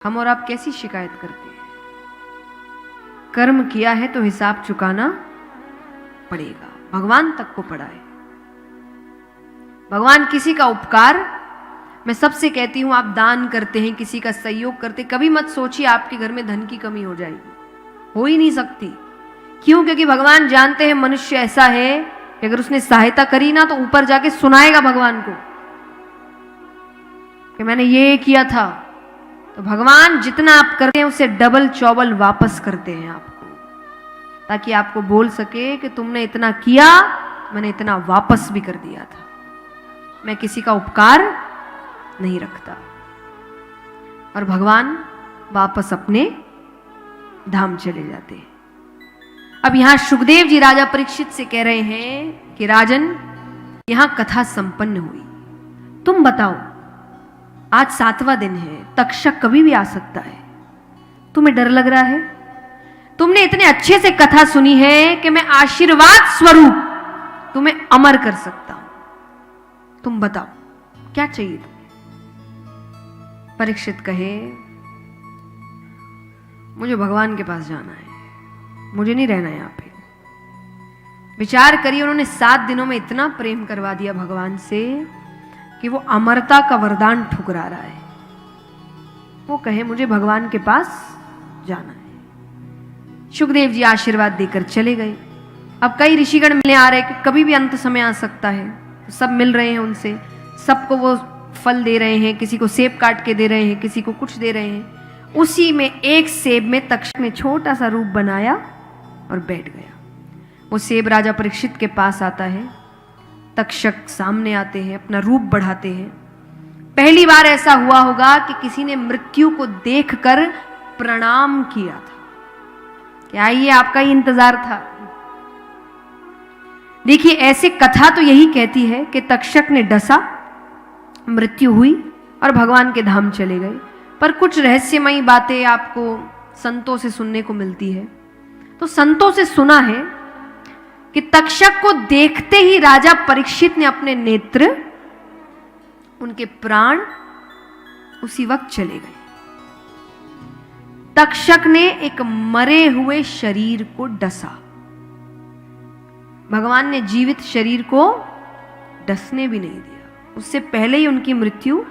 हम और आप कैसी शिकायत करते हैं? कर्म किया है तो हिसाब चुकाना पड़ेगा। भगवान तक को पड़ा है। भगवान किसी का उपकार, मैं सबसे कहती हूं, आप दान करते हैं, किसी का सहयोग करते, कभी मत सोचिए आपके घर में धन की कमी हो जाएगी। हो ही नहीं सकती। क्यों? क्योंकि भगवान जानते हैं मनुष्य ऐसा है कि अगर उसने सहायता करी ना तो ऊपर जाके सुनाएगा भगवान को कि मैंने ये किया था। तो भगवान जितना आप करते हैं उससे डबल चौबल वापस करते हैं आपको, ताकि आपको बोल सके कि तुमने इतना किया, मैंने इतना वापस भी कर दिया था। मैं किसी का उपकार नहीं रखता। और भगवान वापस अपने धाम चले जाते हैं। अब यहां सुखदेव जी राजा परीक्षित से कह रहे हैं कि राजन, यहां कथा संपन्न हुई, तुम बताओ, आज 7वां दिन है, तक्षक कभी भी आ सकता है, तुम्हें डर लग रहा है? तुमने इतने अच्छे से कथा सुनी है कि मैं आशीर्वाद स्वरूप तुम्हें अमर कर सकता हूं। तुम बताओ क्या चाहिए तुम्हें? परीक्षित कहे, मुझे भगवान के पास जाना है, मुझे नहीं रहना यहां पे। विचार करिए, उन्होंने 7 दिनों में इतना प्रेम करवा दिया भगवान से कि वो अमरता का वरदान ठुकरा रहा है। वो कहे मुझे भगवान के पास जाना है। सुखदेव जी आशीर्वाद देकर चले गए। अब कई ऋषिगण मिलने आ रहे कि कभी भी अंत समय आ सकता है। सब मिल रहे हैं उनसे, सबको वो फल दे रहे हैं, किसी को सेब काट के दे रहे हैं, किसी को कुछ दे रहे हैं। उसी में एक सेब में तक्षक ने छोटा सा रूप बनाया और बैठ गया। वो सेब राजा परीक्षित के पास आता है। तक्षक सामने आते हैं, अपना रूप बढ़ाते हैं। पहली बार ऐसा हुआ होगा कि किसी ने मृत्यु को देखकर प्रणाम किया था। क्या ये आपका ही इंतजार था? देखिए, ऐसे कथा तो यही कहती है कि तक्षक ने डसा, मृत्यु हुई और भगवान के धाम चले गए। पर कुछ रहस्यमयी बातें आपको संतों से सुनने को मिलती है। तो संतों से सुना है कि तक्षक को देखते ही राजा परीक्षित ने अपने नेत्र, उनके प्राण उसी वक्त चले गए। तक्षक ने एक मरे हुए शरीर को डसा। भगवान ने जीवित शरीर को डसने भी नहीं दिया। उससे पहले ही उनकी मृत्यु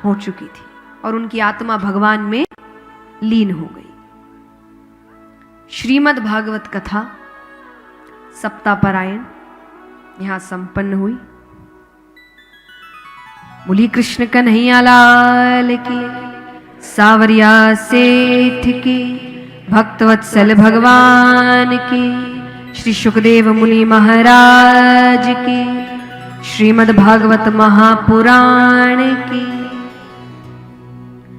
हो चुकी थी और उनकी आत्मा भगवान में लीन हो गई। श्रीमद् भागवत कथा सप्तापरायण यहां संपन्न हुई। बोली कृष्ण कन्हैया लाल की, सावरिया सेठ की, भक्तवत्सल भगवान की, श्री सुखदेव मुनि महाराज की, श्रीमद् भागवत महापुराण की।